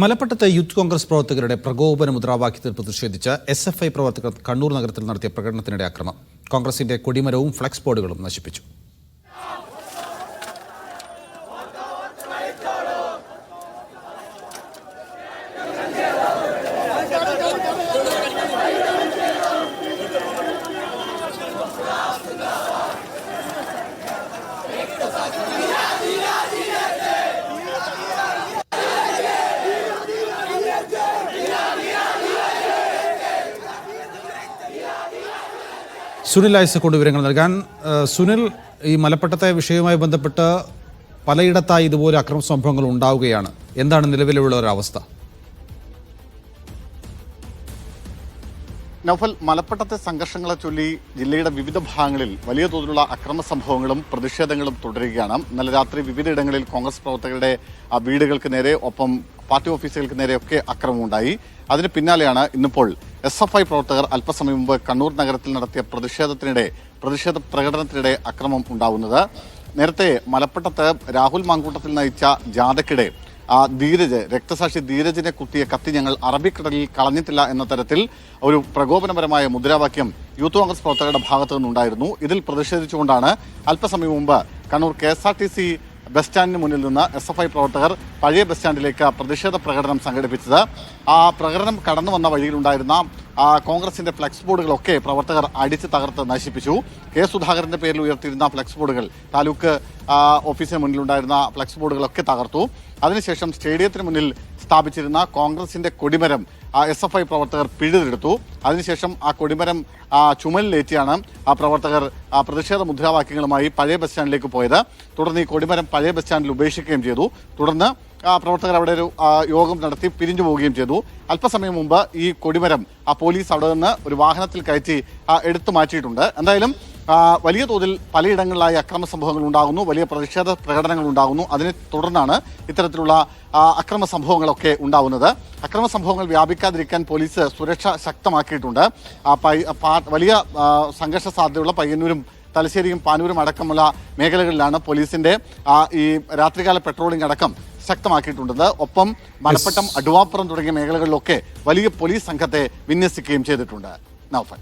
മലപ്പട്ടത്തെ youth Congress പ്രവർത്തകരുടെ പ്രകോപന മുദ്രാവാക്യത്തിൽ പ്രതിഷേധിച്ച് SFI പ്രവർത്തകർ കണ്ണൂർ നഗരത്തിൽ നടത്തിയ പ്രകടനത്തിനിടെ അക്രമം. കോൺഗ്രസിന്റെ കൊടിമരവും ഫ്ലക്സ് ബോർഡുകളും നശിപ്പിച്ചു. സുനിൽ കൊണ്ട് വിവരങ്ങൾ നൽകാൻ. സുനിൽ, ഈ മലപ്പട്ടത്തെ വിഷയവുമായി ബന്ധപ്പെട്ട് പലയിടത്തായി ഇതുപോലെ അക്രമ സംഭവങ്ങൾ ഉണ്ടാവുകയാണ്. എന്താണ് നിലവിലുള്ള ഒരവസ്ഥ? നൗഫൽ, മലപ്പട്ടത്തെ സംഘർഷങ്ങളെ ചൊല്ലി ജില്ലയുടെ വിവിധ ഭാഗങ്ങളിൽ വലിയ തോതിലുള്ള അക്രമ സംഭവങ്ങളും പ്രതിഷേധങ്ങളും തുടരുകയാണ്. ഇന്നലെ രാത്രി വിവിധയിടങ്ങളിൽ കോൺഗ്രസ് പ്രവർത്തകരുടെ വീടുകൾക്ക് നേരെ, ഒപ്പം പാർട്ടി ഓഫീസുകൾക്ക് നേരെയൊക്കെ അക്രമമുണ്ടായി. അതിന് പിന്നാലെയാണ് ഇന്നിപ്പോൾ SFI പ്രവർത്തകർ അല്പസമയം മുമ്പ് കണ്ണൂർ നഗരത്തിൽ നടത്തിയ പ്രതിഷേധ പ്രകടനത്തിനിടെ അക്രമം ഉണ്ടാവുന്നത്. നേരത്തെ മലപ്പട്ടത്ത് രാഹുൽ മാങ്കൂട്ടത്തിൽ നയിച്ച ജാഥയ്ക്കിടെ രക്തസാക്ഷി ധീരജിനെ കുത്തിയ കത്തി ഞങ്ങൾ അറബിക്കടലിൽ കളഞ്ഞിട്ടില്ല എന്ന തരത്തിൽ ഒരു പ്രകോപനപരമായ മുദ്രാവാക്യം യൂത്ത് കോൺഗ്രസ് പ്രവർത്തകരുടെ ഭാഗത്തു നിന്നുണ്ടായിരുന്നു. ഇതിൽ പ്രതിഷേധിച്ചുകൊണ്ടാണ് അല്പസമയം മുമ്പ് കണ്ണൂർ KSRTC ബസ് സ്റ്റാൻഡിന് മുന്നിൽ നിന്ന് SFI പ്രവർത്തകർ പഴയ ബസ് സ്റ്റാൻഡിലേക്ക് പ്രതിഷേധ പ്രകടനം സംഘടിപ്പിച്ചത്. ആ പ്രകടനം കടന്നു വന്ന വഴിയിലുണ്ടായിരുന്ന കോൺഗ്രസിന്റെ ഫ്ലക്സ് ബോർഡുകളൊക്കെ പ്രവർത്തകർ അടിച്ച് തകർത്ത് നശിപ്പിച്ചു. K. സുധാകരന്റെ പേരിൽ ഉയർത്തിയിരുന്ന ഫ്ലക്സ് ബോർഡുകൾ, താലൂക്ക് ഓഫീസിന് മുന്നിലുണ്ടായിരുന്ന ഫ്ലക്സ് ബോർഡുകളൊക്കെ തകർത്തു. അതിനുശേഷം സ്റ്റേഡിയത്തിന് മുന്നിൽ സ്ഥാപിച്ചിരുന്ന കോൺഗ്രസിന്റെ കൊടിമരം SFI പ്രവർത്തകർ പിഴുതെടുത്തു. അതിനുശേഷം ആ കൊടിമരം ചുമലിലേറ്റിയാണ് പ്രവർത്തകർ പ്രതിഷേധ മുദ്രാവാക്യങ്ങളുമായി പഴയ ബസ് സ്റ്റാൻഡിലേക്ക് പോയത്. തുടർന്ന് ഈ കൊടിമരം പഴയ ബസ് സ്റ്റാൻഡിൽ ഉപേക്ഷിക്കുകയും ചെയ്തു. തുടർന്ന് പ്രവർത്തകർ അവിടെ ഒരു യോഗം നടത്തി പിരിഞ്ഞു പോവുകയും ചെയ്തു. അല്പസമയം മുമ്പ് ഈ കൊടിമരം പോലീസ് അവിടെ നിന്ന് ഒരു വാഹനത്തിൽ കയറ്റി എടുത്തു മാറ്റിയിട്ടുണ്ട്. എന്തായാലും വലിയ തോതിൽ പലയിടങ്ങളിലായി അക്രമ സംഭവങ്ങൾ ഉണ്ടാകുന്നു, വലിയ പ്രതിഷേധ പ്രകടനങ്ങൾ ഉണ്ടാകുന്നു. അതിനെ തുടർന്നാണ് ഇത്തരത്തിലുള്ള അക്രമ സംഭവങ്ങളൊക്കെ ഉണ്ടാവുന്നത്. അക്രമ സംഭവങ്ങൾ വ്യാപിക്കാതിരിക്കാൻ പോലീസ് സുരക്ഷ ശക്തമാക്കിയിട്ടുണ്ട്. വലിയ സംഘർഷ സാധ്യതയുള്ള പയ്യന്നൂരും തലശ്ശേരിയും പാനൂരും അടക്കമുള്ള മേഖലകളിലാണ് പോലീസിന്റെ ഈ രാത്രികാല പെട്രോളിംഗ് അടക്കം ശക്തമാക്കിയിട്ടുള്ളത്. ഒപ്പം മലപ്പട്ടം, അടുവാപ്പുറം തുടങ്ങിയ മേഖലകളിലൊക്കെ വലിയ പോലീസ് സംഘത്തെ വിന്യസിക്കുകയും ചെയ്തിട്ടുണ്ട്. നൗഫൽ.